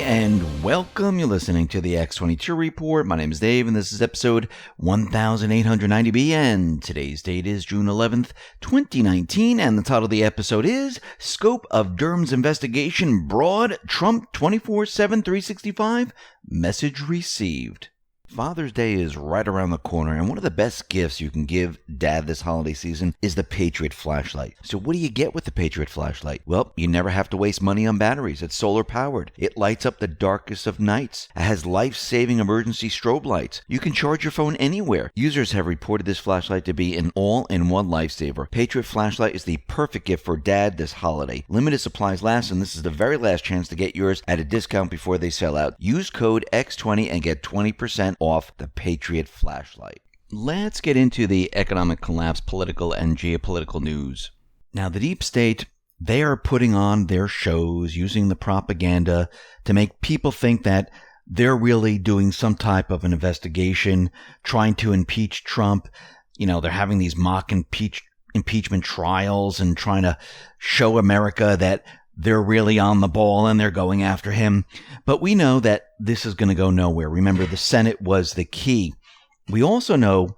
and welcome. You're listening to the X22 Report. My name is Dave, and this is episode 1890B, and today's date is June 11th, 2019, and the title of the episode is Scope of Durham's Investigation Broad, Trump 24/7 365, Message Received. Father's Day is right around the corner, and one of the best gifts you can give Dad this holiday season is the Patriot flashlight. So what do you get with the Patriot flashlight? Well, you never have to waste money on batteries. It's solar powered. It lights up the darkest of nights. It has life-saving emergency strobe lights. You can charge your phone anywhere. Users have reported this flashlight to be an all-in-one lifesaver. Patriot flashlight is the perfect gift for Dad this holiday. Limited supplies last, and this is the very last chance to get yours at a discount before they sell out. Use code X20 and get 20% off the Patriot flashlight. Let's get into the economic collapse, political and geopolitical news. Now, the deep state, they are putting on their shows, using the propaganda to make people think that they're really doing some type of an investigation, trying to impeach Trump. You know, they're having these mock impeachment trials and trying to show America that they're really on the ball and they're going after him. But we know that this is going to go nowhere. Remember, the Senate was the key. We also know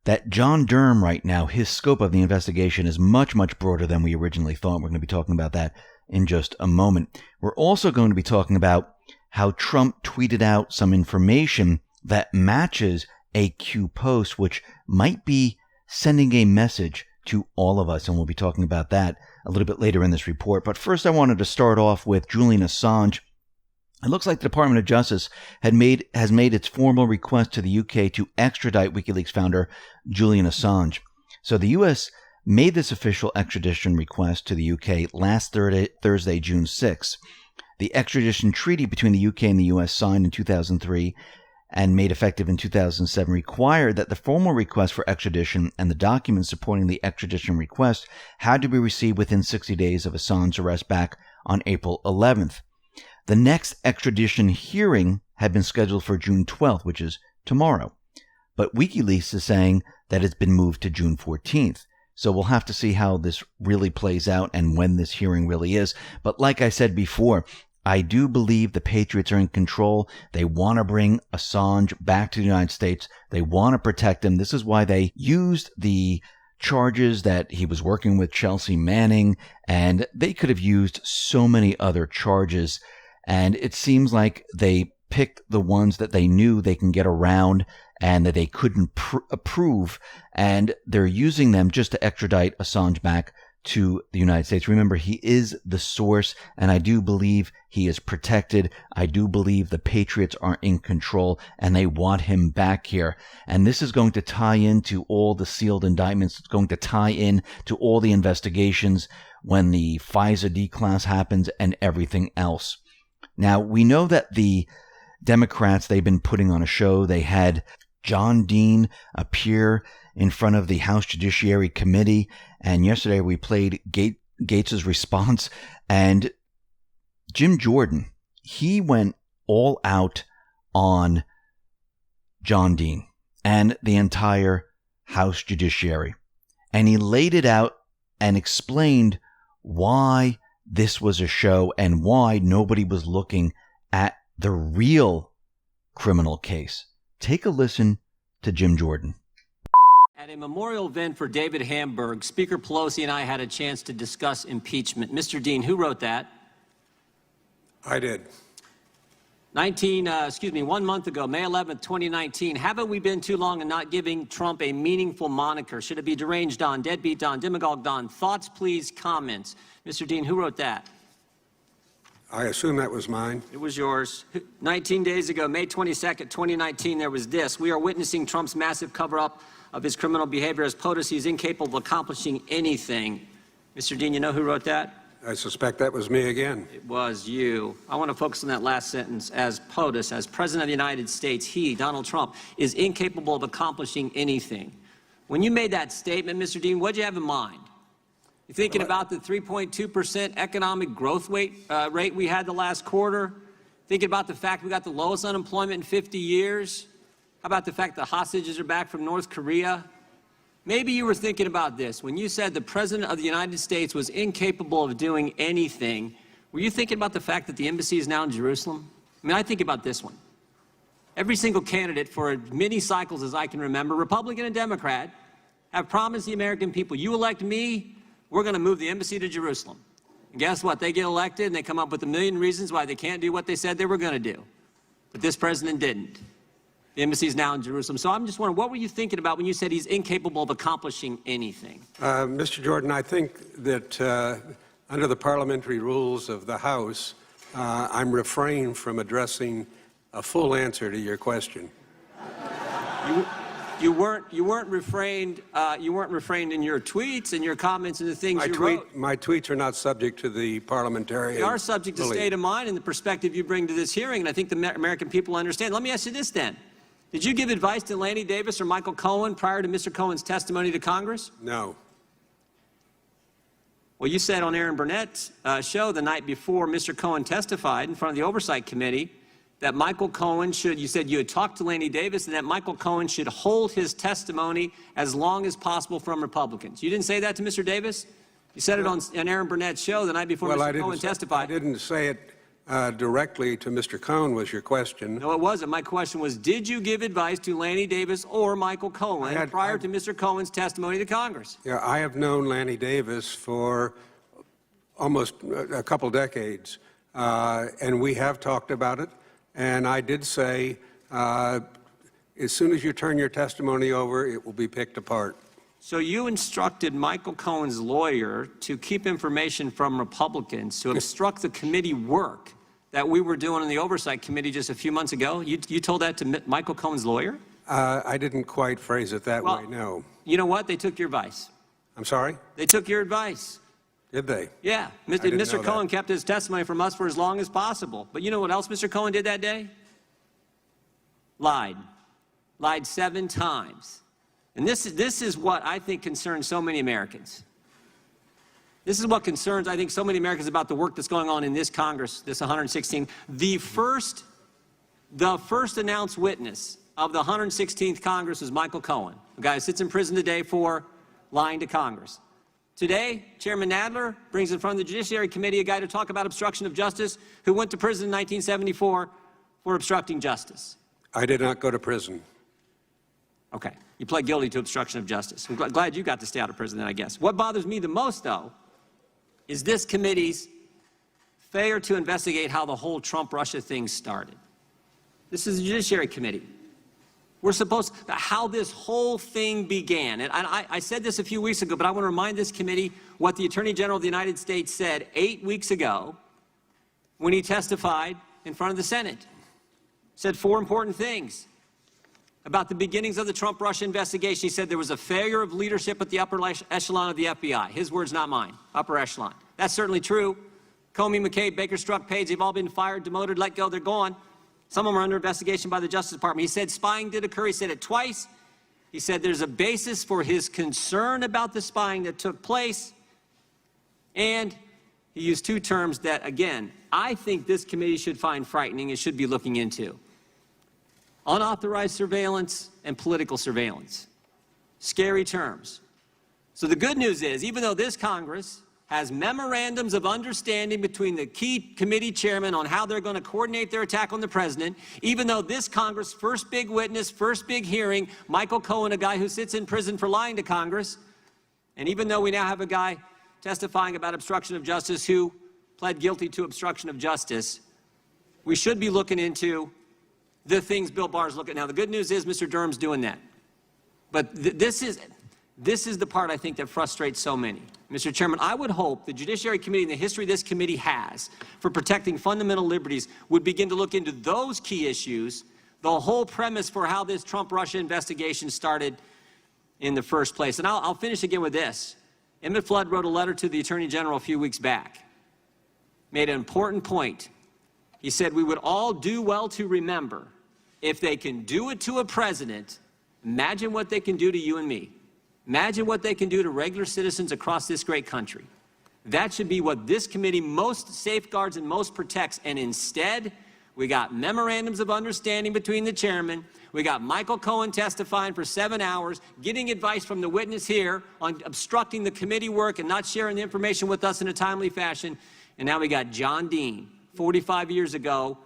that John Durham right now, his scope of the investigation is much, much broader than we originally thought. We're going to be talking about that in just a moment. We're also going to be talking about how Trump tweeted out some information that matches a Q post, which might be sending a message to all of us. And we'll be talking about that a little bit later in this report. But first, I wanted to start off with Julian Assange. It looks like the Department of Justice has made its formal request to the UK to extradite WikiLeaks founder Julian Assange. So the US made this official extradition request to the UK last Thursday, June 6. The extradition treaty between the UK and the US, signed in 2003 and made effective in 2007, required that the formal request for extradition and the documents supporting the extradition request had to be received within 60 days of Assange's arrest back on April 11th. The next extradition hearing had been scheduled for June 12th, which is tomorrow. But WikiLeaks is saying that it's been moved to June 14th. So we'll have to see how this really plays out and when this hearing really is. But like I said before, I do believe the Patriots are in control. They want to bring Assange back to the United States. They want to protect him. This is why they used the charges that he was working with Chelsea Manning, and they could have used so many other charges. And it seems like they picked the ones that they knew they can get around and that they couldn't approve, and they're using them just to extradite Assange back to the United States. Remember, he is the source, and I do believe he is protected. I do believe the Patriots are in control, and they want him back here. And this is going to tie into all the sealed indictments. It's going to tie in to all the investigations when the FISA declass happens and everything else. Now, we know that the Democrats, they've been putting on a show. They had John Dean appear in front of the House Judiciary Committee, and yesterday we played Gates's response, and Jim Jordan, he went all out on John Dean and the entire House Judiciary, and he laid it out and explained why this was a show and why nobody was looking at the real criminal case. Take a listen to Jim Jordan. At a memorial event for David Hamburg, Speaker Pelosi and I had a chance to discuss impeachment. Mr. Dean, who wrote that? I did. 1 month ago, May 11th, 2019, haven't we been too long in not giving Trump a meaningful moniker? Should it be deranged Don, deadbeat Don, demagogue Don? Thoughts, please, comments. Mr. Dean, who wrote that? I assume that was mine. It was yours. 19 days ago, May 22nd, 2019, there was this. We are witnessing Trump's massive cover-up of his criminal behavior as POTUS. He is incapable of accomplishing anything. Mr. Dean, you know who wrote that? I suspect that was me again. It was you. I want to focus on that last sentence. As POTUS, as President of the United States, he, Donald Trump, is incapable of accomplishing anything. When you made that statement, Mr. Dean, what did you have in mind? You thinking about the 3.2% economic growth rate we had the last quarter? Thinking about the fact we got the lowest unemployment in 50 years? How about the fact the hostages are back from North Korea? Maybe you were thinking about this. When you said the President of the United States was incapable of doing anything, were you thinking about the fact that the embassy is now in Jerusalem? I mean, I think about this one. Every single candidate for as many cycles as I can remember, Republican and Democrat, have promised the American people, you elect me, we're going to move the embassy to Jerusalem. And guess what? They get elected and they come up with a million reasons why they can't do what they said they were going to do. But this president didn't. The embassy is now in Jerusalem. So I'm just wondering, what were you thinking about when you said he's incapable of accomplishing anything? Mr. Jordan, I think that under the parliamentary rules of the House, I'm refrained from addressing a full answer to your question. You weren't refrained in your tweets and your comments and the things you wrote. My tweets are not subject to the parliamentary. They are subject to state of mind and the perspective you bring to this hearing, and I think the American people understand. Let me ask you this then. Did you give advice to Lanny Davis or Michael Cohen prior to Mr. Cohen's testimony to Congress? No. Well, you said on Aaron Burnett's show the night before Mr. Cohen testified in front of the Oversight Committee that Michael Cohen should, you said you had talked to Lanny Davis and that Michael Cohen should hold his testimony as long as possible from Republicans. You didn't say that to Mr. Davis? You said it on Aaron Burnett's show the night before Mr. Cohen testified. I didn't say it directly to Mr. Cohen was your question. No, it wasn't. My question was, did you give advice to Lanny Davis or Michael Cohen prior to Mr. Cohen's testimony to Congress? Yeah, I have known Lanny Davis for almost a couple decades, and we have talked about it. And I did say, as soon as you turn your testimony over, it will be picked apart. So you instructed Michael Cohen's lawyer to keep information from Republicans to obstruct the committee work that we were doing in the Oversight Committee just a few months ago? You told that to Michael Cohen's lawyer? I didn't quite phrase it that way, no. You know what? They took your advice. I'm sorry? They took your advice. Did they? Yeah. Mr. Cohen kept his testimony from us for as long as possible. But you know what else Mr. Cohen did that day? Lied. Lied 7 times. And this is what I think concerns so many Americans. This is what concerns, I think, so many Americans about the work that's going on in this Congress, this 116. The first announced witness of the 116th Congress is Michael Cohen, a guy who sits in prison today for lying to Congress. Today, Chairman Nadler brings in front of the Judiciary Committee a guy to talk about obstruction of justice who went to prison in 1974 for obstructing justice. I did not go to prison. Okay. You pled guilty to obstruction of justice. I'm glad you got to stay out of prison then, I guess. What bothers me the most, though, is this committee's failure to investigate how the whole Trump-Russia thing started. This is the Judiciary Committee. We're supposed to, how this whole thing began. And I said this a few weeks ago, but I want to remind this committee what the Attorney General of the United States said 8 weeks ago when he testified in front of the Senate. Said 4 important things about the beginnings of the Trump-Russia investigation. He said there was a failure of leadership at the upper echelon of the FBI. His words, not mine. Upper echelon. That's certainly true. Comey, McCabe, Baker, Strzok, Page, they've all been fired, demoted, let go, they're gone. Some of them are under investigation by the Justice Department. He said spying did occur. He said it twice. He said there's a basis for his concern about the spying that took place. And he used 2 terms that, again, I think this committee should find frightening and should be looking into. Unauthorized surveillance and political surveillance. Scary terms. So the good news is, even though this Congress has memorandums of understanding between the key committee chairmen on how they're going to coordinate their attack on the president, even though this Congress' first big witness, first big hearing, Michael Cohen, a guy who sits in prison for lying to Congress, and even though we now have a guy testifying about obstruction of justice who pled guilty to obstruction of justice, we should be looking into the things Bill Barr's looking at. Now, the good news is Mr. Durham's doing that. But this is the part I think that frustrates so many. Mr. Chairman, I would hope the Judiciary Committee and the history this committee has for protecting fundamental liberties would begin to look into those key issues, the whole premise for how this Trump-Russia investigation started in the first place. And I'll finish again with this. Emmett Flood wrote a letter to the Attorney General a few weeks back, made an important point. He said we would all do well to remember, if they can do it to a president, imagine what they can do to you and me. Imagine what they can do to regular citizens across this great country. That should be what this committee most safeguards and most protects. And instead, we got memorandums of understanding between the chairmen. We got Michael Cohen testifying for 7 hours, getting advice from the witness here on obstructing the committee work and not sharing the information with us in a timely fashion. And now we got John Dean, 45 years ago,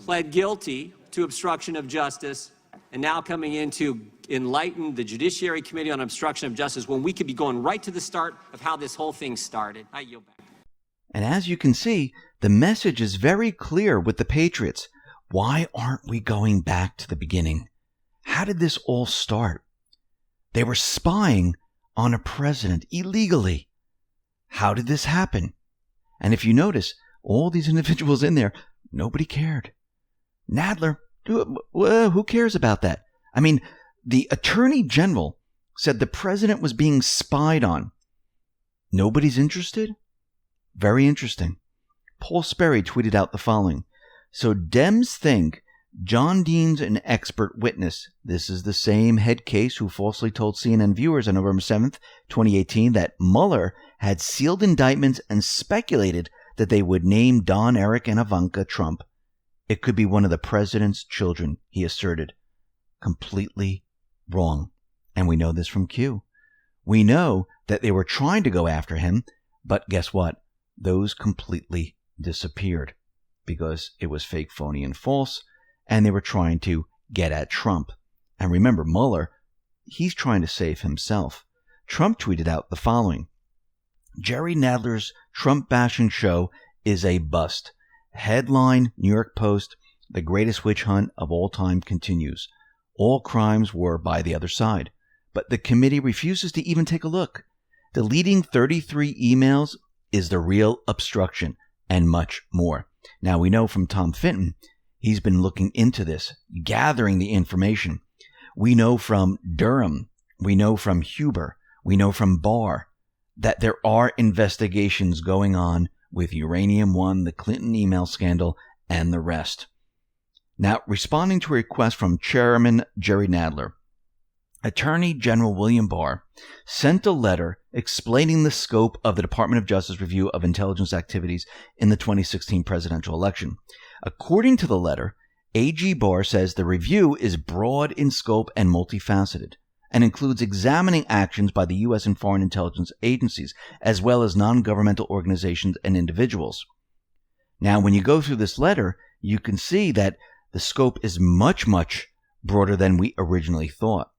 pled guilty to obstruction of justice, and now coming in to enlighten the Judiciary Committee on Obstruction of Justice when we could be going right to the start of how this whole thing started. I yield back. And as you can see, the message is very clear with the Patriots. Why aren't we going back to the beginning? How did this all start? They were spying on a president illegally. How did this happen? And if you notice, all these individuals in there, nobody cared. Nadler, who cares about that? I mean, the Attorney General said the president was being spied on. Nobody's interested? Very interesting. Paul Sperry tweeted out the following. So Dems think John Dean's an expert witness. This is the same head case who falsely told CNN viewers on November 7th, 2018 that Mueller had sealed indictments and speculated that they would name Don, Eric, and Ivanka Trump. It could be one of the president's children, he asserted. Completely wrong. And we know this from Q. We know that they were trying to go after him, but guess what? Those completely disappeared because it was fake, phony, and false, and they were trying to get at Trump. And remember, Mueller, he's trying to save himself. Trump tweeted out the following. Jerry Nadler's Trump-bashing show is a bust. Headline, New York Post, the greatest witch hunt of all time continues. All crimes were by the other side, but the committee refuses to even take a look. Deleting 33 emails is the real obstruction, and much more. Now, we know from Tom Fitton, he's been looking into this, gathering the information. We know from Durham, we know from Huber, we know from Barr, that there are investigations going on with Uranium One, the Clinton email scandal, and the rest. Now, responding to a request from Chairman Jerry Nadler, Attorney General William Barr sent a letter explaining the scope of the Department of Justice review of intelligence activities in the 2016 presidential election. According to the letter, AG Barr says the review is broad in scope and multifaceted, and includes examining actions by the U.S. and foreign intelligence agencies, as well as non-governmental organizations and individuals. Now, when you go through this letter, you can see that the scope is much, much broader than we originally thought.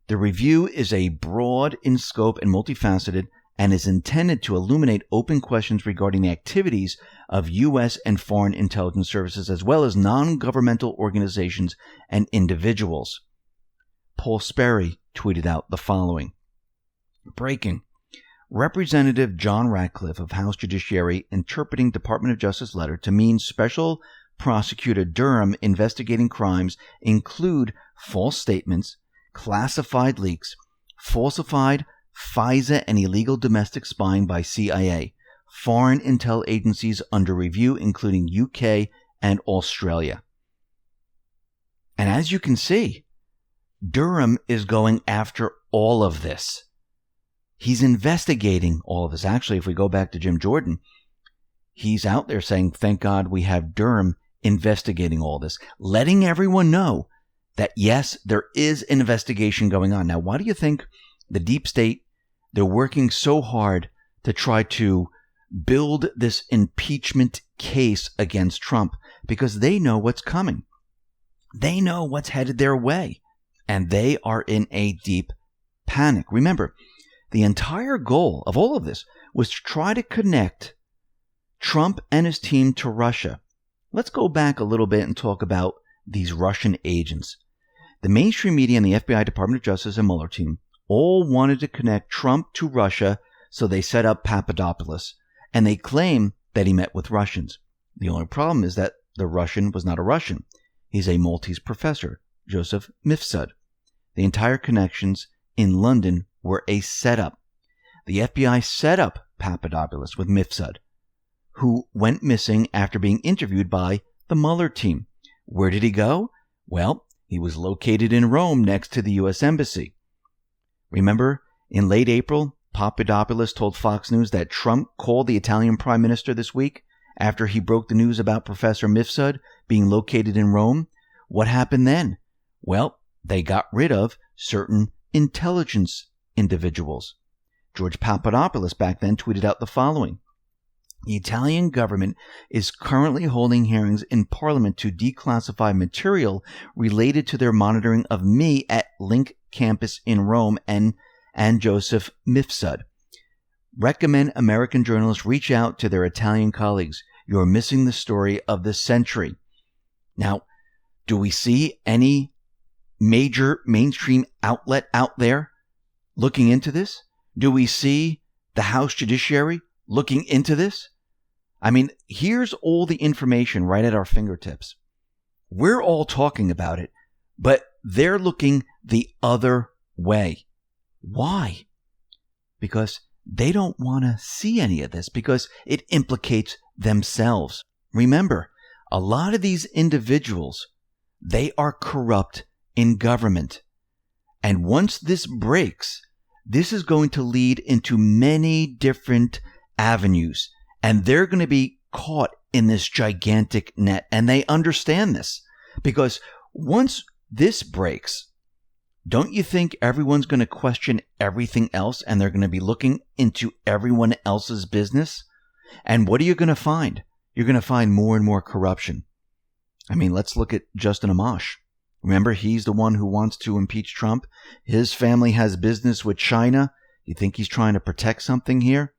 The review is a broad in scope and multifaceted, and is intended to illuminate open questions regarding the activities of U.S. and foreign intelligence services, as well as non-governmental organizations and individuals. Paul Sperry tweeted out the following. Breaking. Representative John Ratcliffe of House Judiciary interpreting Department of Justice letter to mean Special Prosecutor Durham investigating crimes include false statements, classified leaks, falsified FISA and illegal domestic spying by CIA, foreign intel agencies under review including UK and Australia. And as you can see, Durham is going after all of this. He's investigating all of this. Actually, if we go back to Jim Jordan, he's out there saying, thank God we have Durham investigating all this, letting everyone know that, yes, there is an investigation going on. Now, why do you think the deep state, they're working so hard to try to build this impeachment case against Trump? Because they know what's coming. They know what's headed their way. And they are in a deep panic. Remember, the entire goal of all of this was to try to connect Trump and his team to Russia. Let's go back a little bit and talk about these Russian agents. The mainstream media and the FBI, Department of Justice, and Mueller team all wanted to connect Trump to Russia, so they set up Papadopoulos, and they claim that he met with Russians. The only problem is that the Russian was not a Russian. He's a Maltese professor, Joseph Mifsud. The entire connections in London were a setup. The FBI set up Papadopoulos with Mifsud, who went missing after being interviewed by the Mueller team. Where did he go? Well, he was located in Rome next to the U.S. Embassy. Remember, in late April, Papadopoulos told Fox News that Trump called the Italian Prime Minister this week after he broke the news about Professor Mifsud being located in Rome. What happened then? Well, they got rid of certain intelligence individuals. George Papadopoulos back then tweeted out the following. The Italian government is currently holding hearings in Parliament to declassify material related to their monitoring of me at Link campus in Rome and Joseph Mifsud. Recommend American journalists reach out to their Italian colleagues. You're missing the story of the century. Now, do we see any major mainstream outlet out there looking into this? Do we see the House Judiciary looking into this? I mean, here's all the information right at our fingertips. We're all talking about it, but they're looking the other way. Why? Because they don't want to see any of this, because it implicates themselves. Remember, a lot of these individuals, they are corrupt in government. And once this breaks, this is going to lead into many different avenues. And they're going to be caught in this gigantic net. And they understand this. Because once this breaks, don't you think everyone's going to question everything else and they're going to be looking into everyone else's business? And what are you going to find? You're going to find more and more corruption. I mean, let's look at Justin Amash. Remember, he's the one who wants to impeach Trump. His family has business with China. You think he's trying to protect something here?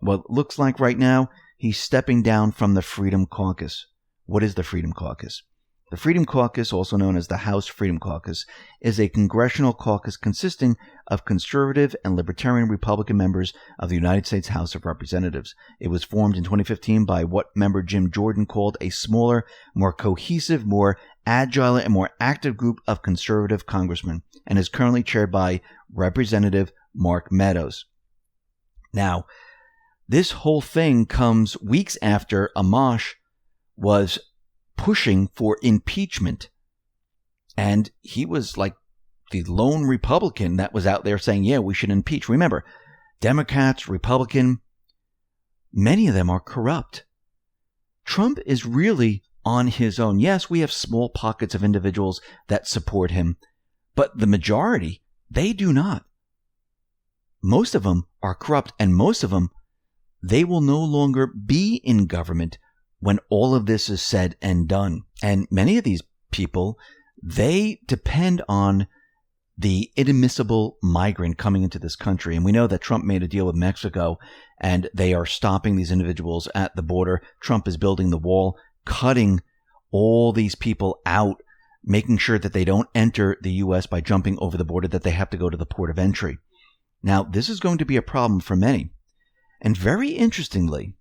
Well, it looks like right now he's stepping down from the Freedom Caucus. What is the Freedom Caucus? The Freedom Caucus, also known as the House Freedom Caucus, is a congressional caucus consisting of conservative and libertarian Republican members of the United States House of Representatives. It was formed in 2015 by what member Jim Jordan called a smaller, more cohesive, more agile, and more active group of conservative congressmen, and is currently chaired by Representative Mark Meadows. Now, this whole thing comes weeks after Amash was pushing for impeachment. And he was like the lone Republican that was out there saying, yeah, we should impeach. Remember, Democrats, Republican, many of them are corrupt. Trump is really on his own. Yes, we have small pockets of individuals that support him, but the majority, they do not. Most of them are corrupt, and most of them, they will no longer be in government when all of this is said and done. And many of these people, they depend on the inadmissible migrant coming into this country. And we know that Trump made a deal with Mexico, and they are stopping these individuals at the border. Trump is building the wall, cutting all these people out, making sure that they don't enter the U.S. by jumping over the border, that they have to go to the port of entry. Now, this is going to be a problem for many. And very interestingly,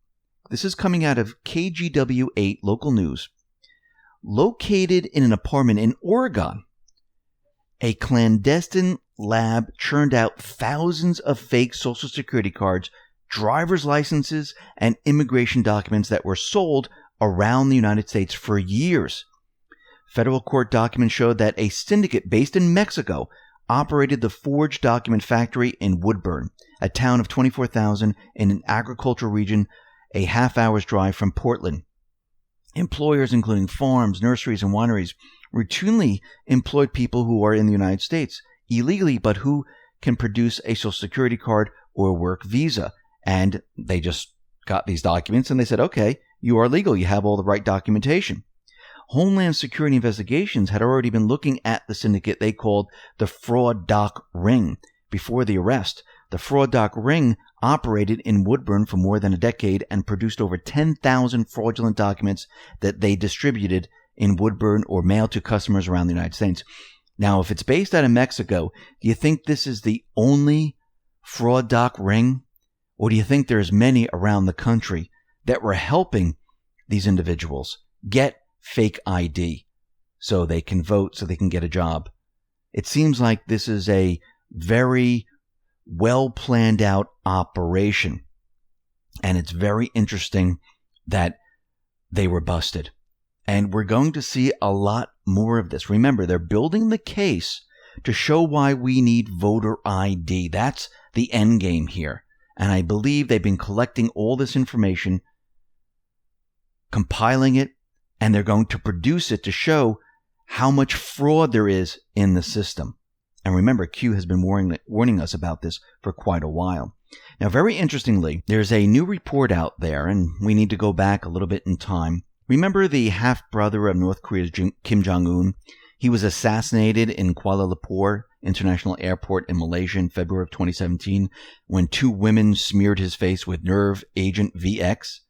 this is coming out of KGW8 local news. Located in an apartment in Oregon, a clandestine lab churned out thousands of fake Social Security cards, driver's licenses, and immigration documents that were sold around the United States for years. Federal court documents showed that a syndicate based in Mexico operated the forged document factory in Woodburn, a town of 24,000 in an agricultural region a half-hour's drive from Portland. Employers, including farms, nurseries, and wineries, routinely employed people who are in the United States illegally, but who can produce a Social Security card or a work visa. And they just got these documents and they said, okay, you are legal. You have all the right documentation. Homeland Security investigations had already been looking at the syndicate they called the Fraud Doc Ring before the arrest. The Fraud Doc Ring operated in Woodburn for more than a decade and produced over 10,000 fraudulent documents that they distributed in Woodburn or mailed to customers around the United States. Now, if it's based out of Mexico, do you think this is the only Fraud Doc Ring? Or do you think there's many around the country that were helping these individuals get fake ID so they can vote, so they can get a job? It seems like this is a very well planned out operation. And it's very interesting that they were busted. And we're going to see a lot more of this. Remember, they're building the case to show why we need voter ID. That's the end game here. And I believe they've been collecting all this information, compiling it, and they're going to produce it to show how much fraud there is in the system. And remember, Q has been warning us about this for quite a while. Now, very interestingly, there's a new report out there, and we need to go back a little bit in time. Remember the half-brother of North Korea's Kim Jong Un? He was assassinated in Kuala Lumpur International Airport in Malaysia in February of 2017 when two women smeared his face with nerve agent VX.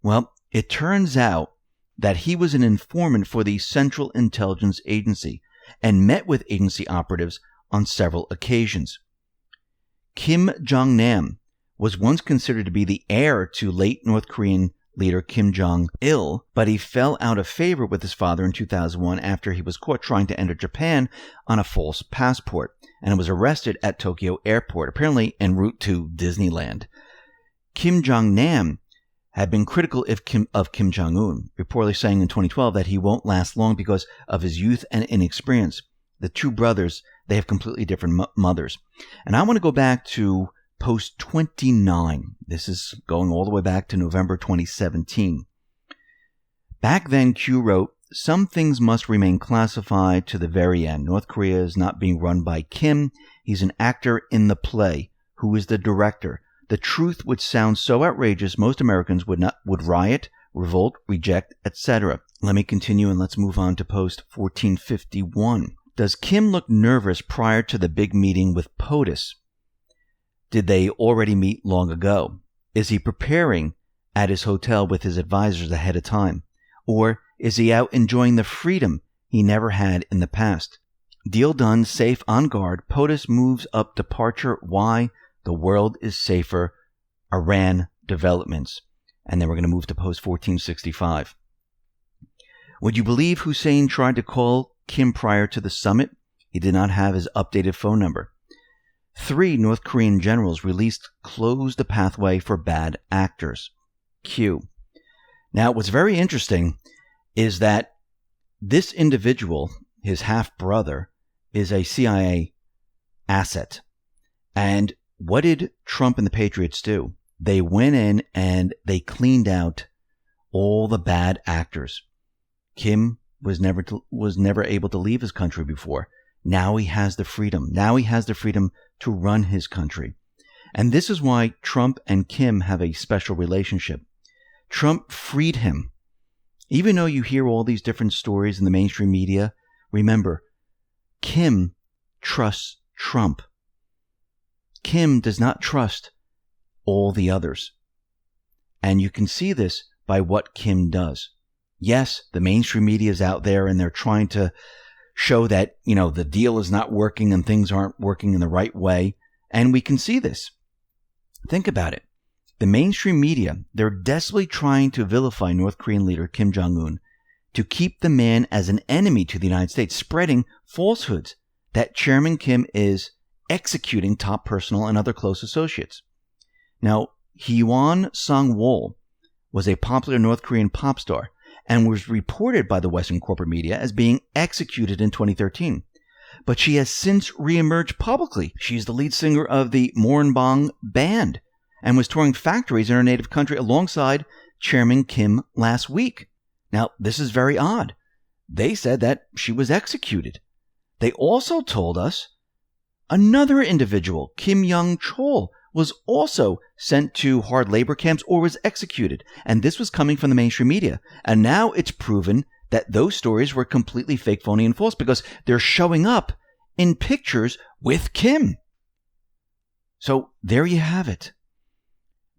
Well, it turns out that he was an informant for the Central Intelligence Agency and met with agency operatives on several occasions. Kim Jong-nam was once considered to be the heir to late North Korean leader Kim Jong-il, but he fell out of favor with his father in 2001 after he was caught trying to enter Japan on a false passport and was arrested at Tokyo Airport, apparently en route to Disneyland. Kim Jong-nam had been critical of Kim Jong-un, reportedly saying in 2012 that he won't last long because of his youth and inexperience. The two brothers, they have completely different mothers. And I want to go back to Post 29. This is going all the way back to November 2017. Back then, Q wrote, "Some things must remain classified to the very end. North Korea is not being run by Kim. He's an actor in the play. Who is the director? The truth would sound so outrageous, most Americans would riot, revolt, reject, etc." Let me continue and let's move on to Post 1451. Does Kim look nervous prior to the big meeting with POTUS? Did they already meet long ago? Is he preparing at his hotel with his advisors ahead of time? Or is he out enjoying the freedom he never had in the past? Deal done, safe, on guard. POTUS moves up departure. Why? The world is safer. Iran developments. And then we're going to move to Post 1465. Would you believe Hussein tried to call Kim prior to the summit? He did not have his updated phone number. 3 North Korean generals released closed the pathway for bad actors. Q. Now, what's very interesting is that this individual, his half-brother, is a CIA asset. And what did Trump and the Patriots do? They went in and they cleaned out all the bad actors. Kim was never able to leave his country before. Now he has the freedom. Now he has the freedom to run his country. And this is why Trump and Kim have a special relationship. Trump freed him. Even though you hear all these different stories in the mainstream media, remember, Kim trusts Trump. Kim does not trust all the others. And you can see this by what Kim does. Yes, the mainstream media is out there and they're trying to show that, the deal is not working and things aren't working in the right way. And we can see this. Think about it. The mainstream media, they're desperately trying to vilify North Korean leader Kim Jong Un to keep the man as an enemy to the United States, spreading falsehoods that Chairman Kim is executing top personnel and other close associates. Now, Hyun Sung-wol was a popular North Korean pop star and was reported by the Western corporate media as being executed in 2013. But she has since reemerged publicly. She's the lead singer of the Moranbong band and was touring factories in her native country alongside Chairman Kim last week. Now, this is very odd. They said that she was executed. They also told us another individual, Kim Young-chol, was also sent to hard labor camps or was executed. And this was coming from the mainstream media. And now it's proven that those stories were completely fake, phony, and false because they're showing up in pictures with Kim. So there you have it.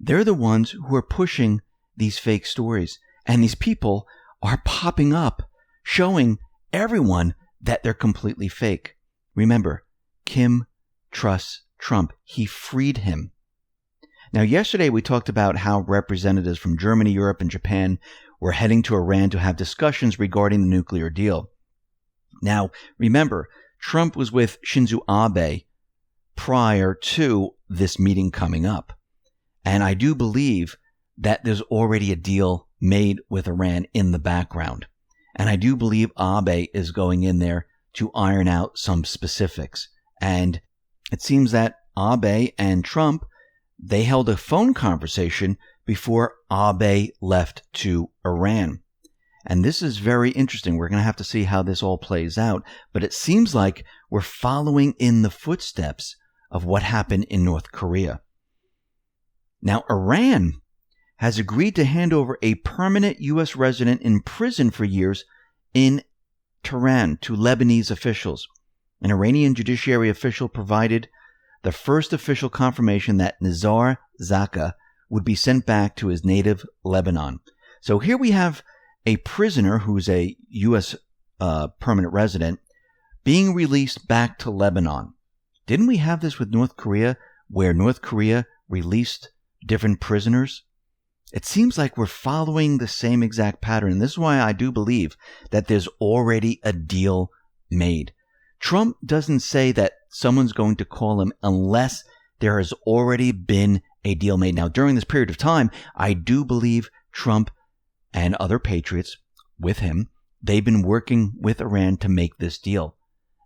They're the ones who are pushing these fake stories. And these people are popping up, showing everyone that they're completely fake. Remember, Kim trusts Trump. He freed him. Now, yesterday we talked about how representatives from Germany, Europe, and Japan were heading to Iran to have discussions regarding the nuclear deal. Now, remember, Trump was with Shinzo Abe prior to this meeting coming up. And I do believe that there's already a deal made with Iran in the background. And I do believe Abe is going in there to iron out some specifics. And it seems that Abe and Trump, they held a phone conversation before Abe left to Iran. And this is very interesting. We're going to have to see how this all plays out. But it seems like we're following in the footsteps of what happened in North Korea. Now, Iran has agreed to hand over a permanent U.S. resident in prison for years in Tehran to Lebanese officials. An Iranian judiciary official provided the first official confirmation that Nizar Zaka would be sent back to his native Lebanon. So here we have a prisoner who's a U.S. Permanent resident being released back to Lebanon. Didn't we have this with North Korea, where North Korea released different prisoners? It seems like we're following the same exact pattern. And this is why I do believe that there's already a deal made. Trump doesn't say that someone's going to call him unless there has already been a deal made. Now, during this period of time, I do believe Trump and other patriots with him, they've been working with Iran to make this deal.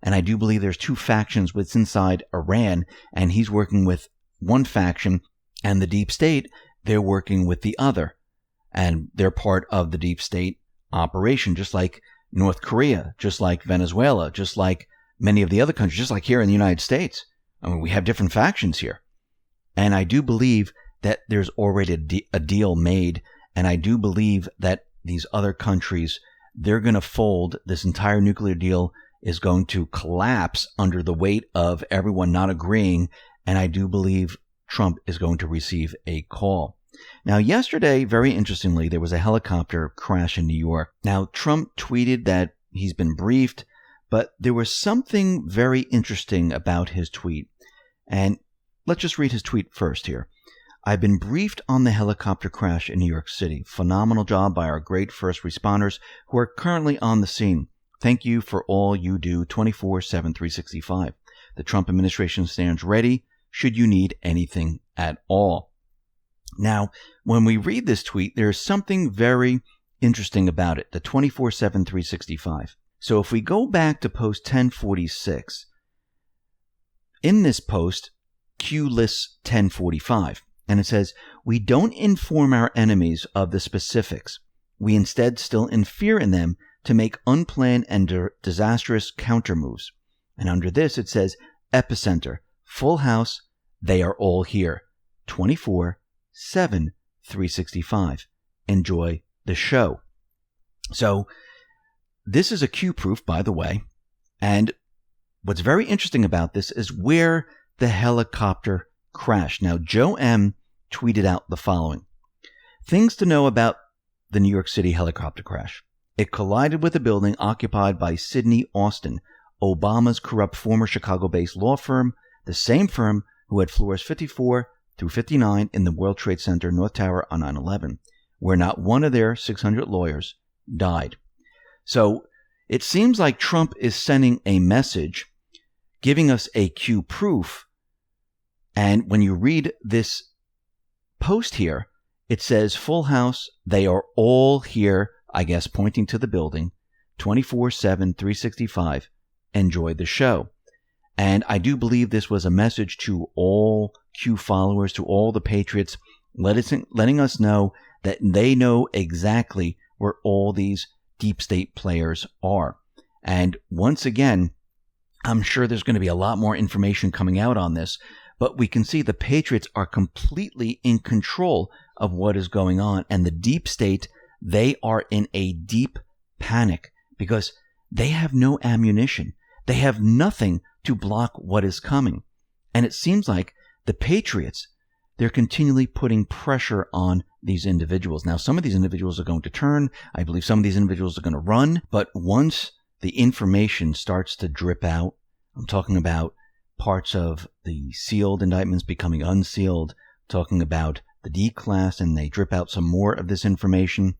And I do believe there's two factions within inside Iran, and he's working with one faction, and the deep state, they're working with the other. And they're part of the deep state operation, just like North Korea, just like Venezuela, just like many of the other countries, just like here in the United States. I mean, we have different factions here. And I do believe that there's already a deal made, and I do believe that these other countries, they're going to fold. This entire nuclear deal is going to collapse under the weight of everyone not agreeing, and I do believe Trump is going to receive a call. Now, yesterday, very interestingly, there was a helicopter crash in New York. Now, Trump tweeted that he's been briefed, but there was something very interesting about his tweet. And let's just read his tweet first here. I've been briefed on the helicopter crash in New York City. Phenomenal job by our great first responders who are currently on the scene. Thank you for all you do 24/7, 365. The Trump administration stands ready should you need anything at all. Now, when we read this tweet, there's something very interesting about it, the 24/7, 365. So if we go back to post 1046, in this post, Q lists 1045, and it says, we don't inform our enemies of the specifics. We instead still interfere in them to make unplanned and disastrous countermoves. And under this, it says, epicenter, full house, they are all here. 24/7, 365. Enjoy the show. So this is a Q proof, by the way. And what's very interesting about this is where the helicopter crashed. Now, Joe M. tweeted out the following. Things to know about the New York City helicopter crash. It collided with a building occupied by Sidney Austin, Obama's corrupt former Chicago-based law firm, the same firm who had floors 54 through 59 in the World Trade Center North Tower on 9/11, where not one of their 600 lawyers died. So it seems like Trump is sending a message, giving us a Q proof. And when you read this post here, it says, full house, they are all here, I guess pointing to the building, 24/7, 365. Enjoy the show. And I do believe this was a message to all Q followers, to all the patriots, letting us know that they know exactly where all these deep state players are. And once again, I'm sure there's going to be a lot more information coming out on this, but we can see the patriots are completely in control of what is going on. And the deep state, they are in a deep panic because they have no ammunition. They have nothing to block what is coming. And it seems like the patriots, they're continually putting pressure on these individuals. Now, some of these individuals are going to turn. I believe some of these individuals are going to run. But once the information starts to drip out, I'm talking about parts of the sealed indictments becoming unsealed, talking about the D-class, and they drip out some more of this information,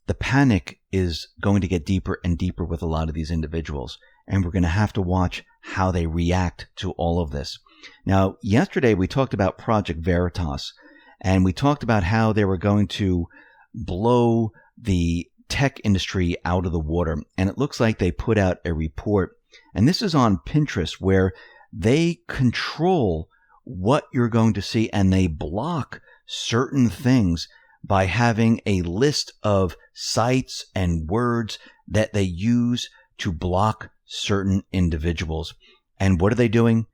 the panic is going to get deeper and deeper with a lot of these individuals. And we're going to have to watch how they react to all of this. Now, yesterday we talked about Project Veritas, and we talked about how they were going to blow the tech industry out of the water. And it looks like they put out a report, and this is on Pinterest, where they control what you're going to see, and they block certain things by having a list of sites and words that they use to block certain individuals. And what are they doing?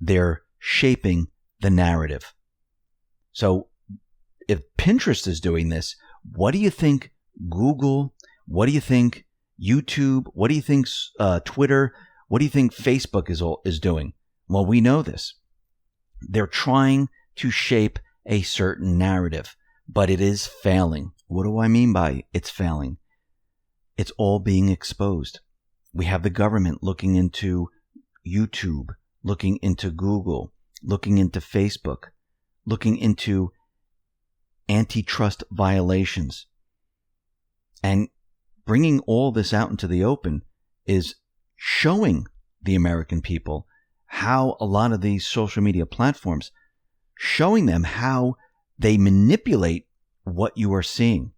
They're shaping the narrative. So if Pinterest is doing this, what do you think Google, what do you think YouTube, what do you think Twitter, what do you think Facebook is doing? Well, we know this. They're trying to shape a certain narrative, but it is failing. What do I mean by it's failing? It's all being exposed. We have the government looking into YouTube, looking into Google, looking into Facebook, looking into antitrust violations. And bringing all this out into the open is showing the American people how a lot of these social media platforms, showing them how they manipulate what you are seeing.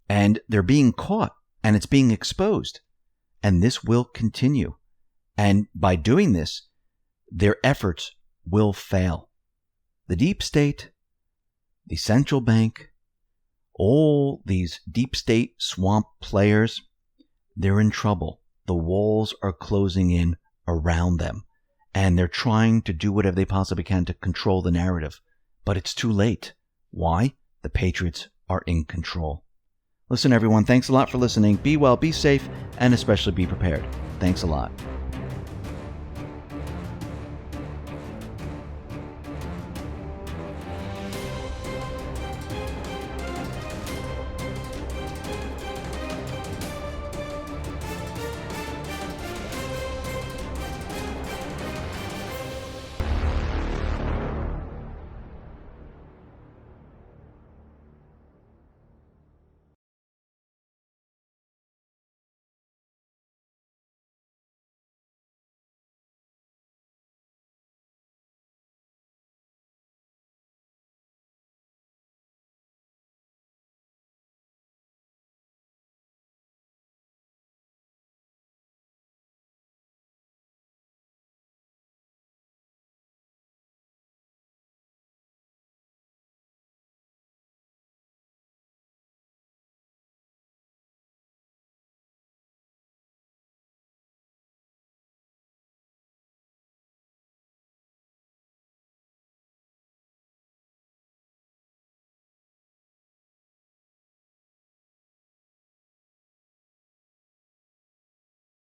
And they're being caught and it's being exposed. And this will continue. And by doing this, their efforts will fail. The deep state, the central bank, all these deep state swamp players, they're in trouble. The walls are closing in around them. And they're trying to do whatever they possibly can to control the narrative. But it's too late. Why? The Patriots are in control. Listen, everyone, thanks a lot for listening. Be well, be safe, and especially be prepared. Thanks a lot.